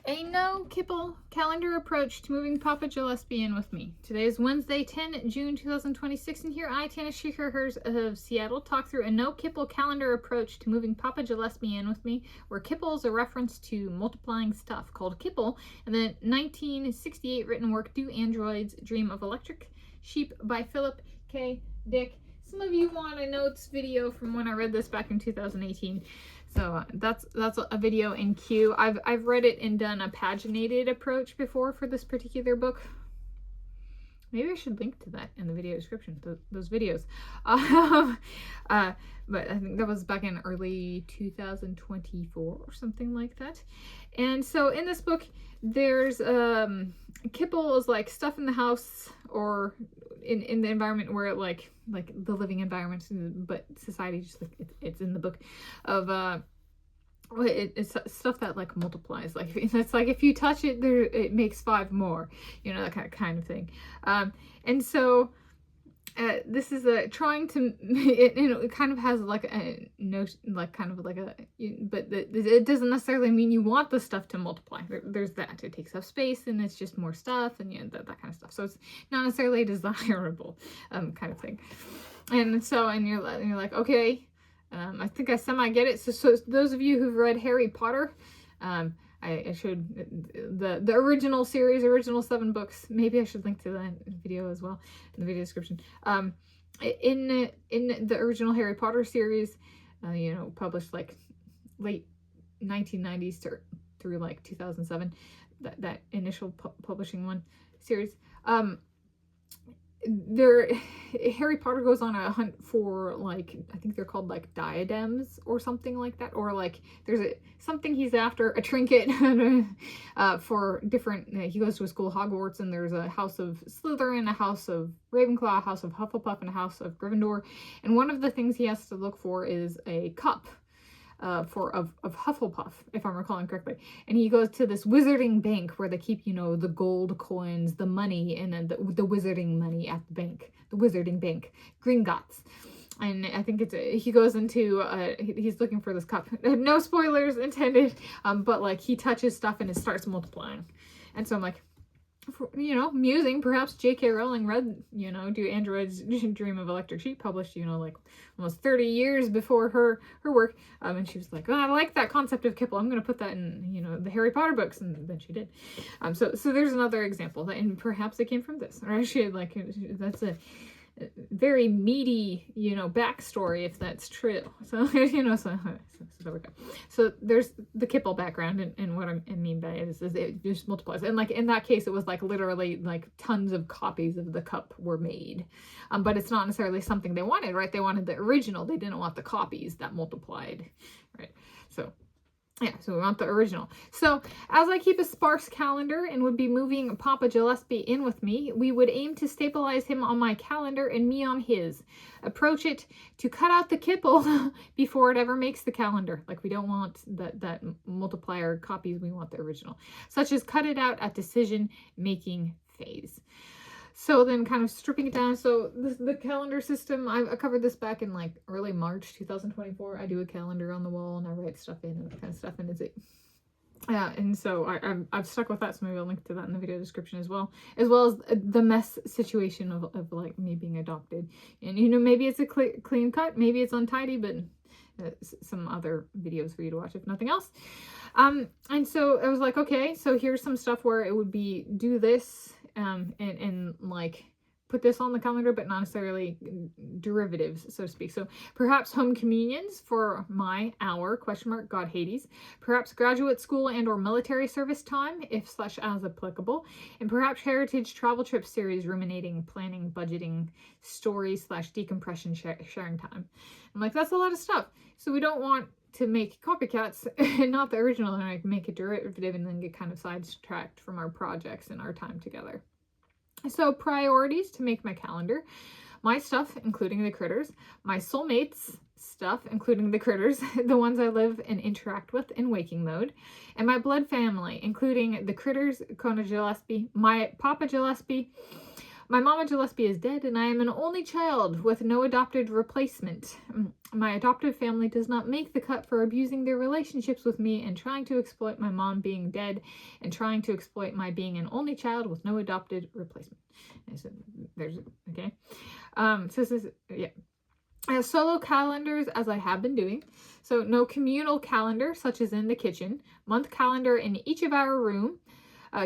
A no kipple calendar approach to moving Papa Gillespie in with me. Today is Wednesday, 10 June 2026, and here I, Tanis of Seattle, talk through a no kipple calendar approach to moving Papa Gillespie in with me, where kipple is a reference to multiplying stuff, called Kipple, and the 1968 written work Do Androids Dream of Electric Sheep by Philip K. Dick. Some of you want a notes video from when I read this back in 2018. So that's a video in queue. I've read it and done a paginated approach before for this particular book. Maybe I should link to that in the video description, those videos. But I think that was back in early 2024 or something like that. And so in this book, there's kipple is like stuff in the house or in the environment where like the living environment, but society just like it's in the book of it's stuff that like multiplies. Like it's like if you touch it, there it makes 5 more, you know, that kind of thing. And so this is trying to it kind of has like a notion, like kind of like a, but it doesn't necessarily mean you want the stuff to multiply. There's that it takes up space and it's just more stuff and that kind of stuff. So it's not necessarily desirable kind of thing. And so you're like, okay, I think I semi get it. So those of you who've read Harry Potter, I showed the original series, original 7 books. Maybe I should link to that video as well in the video description. In the original Harry Potter series, published like late 1990s through like 2007, that initial publishing one series. Harry Potter goes on a hunt for, like, I think they're called like diadems or something like that, or like there's something he's after, a trinket for different, he goes to a school, Hogwarts, and there's a house of Slytherin, a house of Ravenclaw, a house of Hufflepuff, and a house of Gryffindor, and one of the things he has to look for is a cup of Hufflepuff, if I'm recalling correctly. And he goes to this wizarding bank where they keep, the gold coins, the money, and then the wizarding money at the bank, the wizarding bank, Gringotts. And I think he goes into, he's looking for this cup. No spoilers intended, but like he touches stuff and it starts multiplying. And so I'm like, musing, perhaps J.K. Rowling read, Do Androids Dream of Electric Sheep, published, like almost 30 years before her work. And she was like, oh, I like that concept of kipple. I'm going to put that in, the Harry Potter books. And then she did. So there's another example. And perhaps it came from this. Or actually, like, that's a very meaty, backstory, if that's true. So, so there we go. So there's the kipple background, and what I mean by it is it just multiplies. And like in that case, it was like literally like tons of copies of the cup were made. But it's not necessarily something they wanted, right? They wanted the original. They didn't want the copies that multiplied, right? So yeah, so we want the original. So as I keep a sparse calendar and would be moving Papa Gillespie in with me, we would aim to stabilize him on my calendar and me on his. Approach it to cut out the kipple before it ever makes the calendar. Like we don't want that multiplier copies, we want the original. Such as cut it out at decision making phase. So then kind of stripping it down. So the calendar system, I covered this back in like early March 2024. I do a calendar on the wall and I write stuff in and that kind of stuff. And and so I've stuck with that. So maybe I'll link to that in the video description as well as the mess situation of like me being adopted. And, maybe it's a clean cut, maybe it's untidy, but some other videos for you to watch if nothing else. And so I was like, okay, so here's some stuff where it would be do this, and like put this on the calendar, but not necessarily derivatives, so to speak. So perhaps home communions for our God Hades, perhaps graduate school and or military service time, if / as applicable, and perhaps heritage travel trip series, ruminating, planning, budgeting, story / decompression sharing time. I'm like, that's a lot of stuff. So we don't want to make copycats and not the original, and like make a derivative and then get kind of sidetracked from our projects and our time together. So priorities to make my calendar: my stuff, including the critters; my soulmates' stuff, including the critters, the ones I live and interact with in waking mode; and my blood family, including the critters, Kona Gillespie, my Papa Gillespie, My Mama Gillespie is dead, and I am an only child with no adopted replacement. My adoptive family does not make the cut for abusing their relationships with me and trying to exploit my mom being dead and trying to exploit my being an only child with no adopted replacement. And so there's, okay. So this is, yeah. I have solo calendars, as I have been doing. So no communal calendar, such as in the kitchen. Month calendar in each of our room.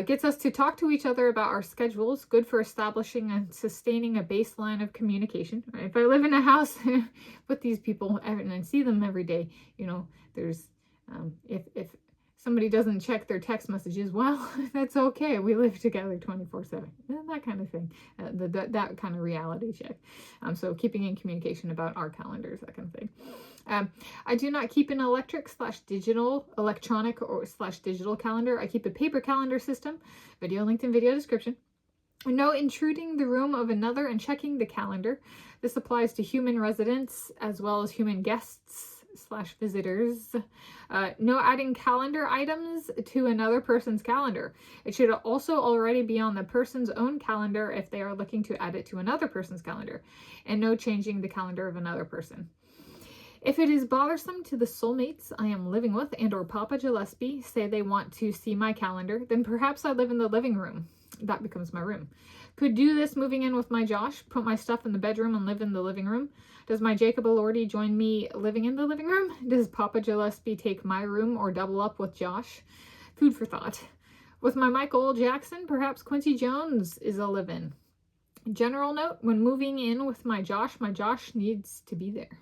Gets us to talk to each other about our schedules. Good for establishing and sustaining a baseline of communication. Right? If I live in a house with these people and I see them every day, you know, there's, if somebody doesn't check their text messages, well, that's okay. We live together 24/7. That kind of thing. That kind of reality check. So keeping in communication about our calendars, that kind of thing. I do not keep an electronic or digital calendar. I keep a paper calendar system. Video linked in video description. No intruding the room of another and checking the calendar. This applies to human residents as well as human guests / visitors. No adding calendar items to another person's calendar. It should also already be on the person's own calendar if they are looking to add it to another person's calendar. And no changing the calendar of another person. If it is bothersome to the soulmates I am living with and or Papa Gillespie say they want to see my calendar, then perhaps I live in the living room. That becomes my room. Could do this moving in with my Josh, put my stuff in the bedroom and live in the living room. Does my Jacob Elordi join me living in the living room? Does Papa Gillespie take my room or double up with Josh? Food for thought. With my Michael Jackson, perhaps Quincy Jones is a live-in. General note, when moving in with my Josh needs to be there.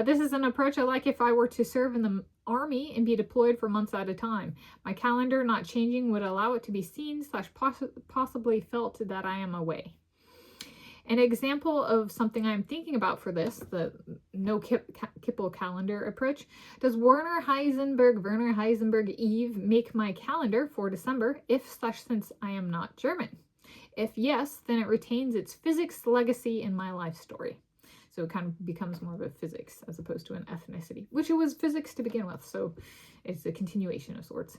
This is an approach I like if I were to serve in the Army and be deployed for months at a time. My calendar not changing would allow it to be seen / possibly felt that I am away. An example of something I'm thinking about for this, the no kipple calendar approach. Does Werner Heisenberg Eve make my calendar for December if / since I am not German? If yes, then it retains its physics legacy in my life story. So it kind of becomes more of a physics as opposed to an ethnicity, which it was physics to begin with. So it's a continuation of sorts.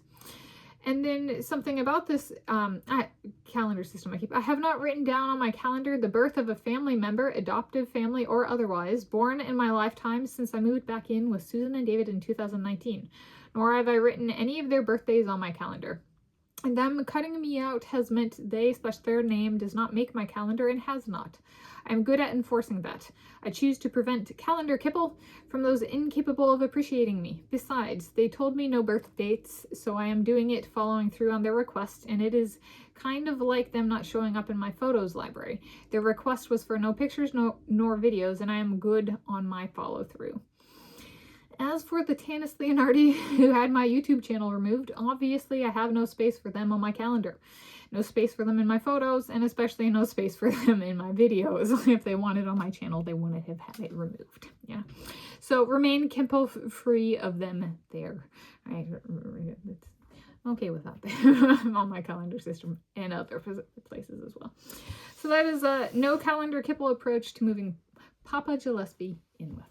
And then something about this calendar system I keep. I have not written down on my calendar the birth of a family member, adoptive family or otherwise, born in my lifetime since I moved back in with Susan and David in 2019. Nor have I written any of their birthdays on my calendar. And them cutting me out has meant they / their name does not make my calendar and has not. I'm good at enforcing that. I choose to prevent calendar kipple from those incapable of appreciating me. Besides, they told me no birth dates, so I am doing it following through on their request, and it is kind of like them not showing up in my photos library. Their request was for no pictures nor videos, and I am good on my follow through. As for the Tanis Leonardi who had my YouTube channel removed, obviously I have no space for them on my calendar. No space for them in my photos, and especially no space for them in my videos. If they wanted on my channel, they wouldn't have had it removed. Yeah. So remain kipple free of them there. Right? It's okay with that on my calendar system and other places as well. So that is a no calendar kipple approach to moving Papa Gillespie in with.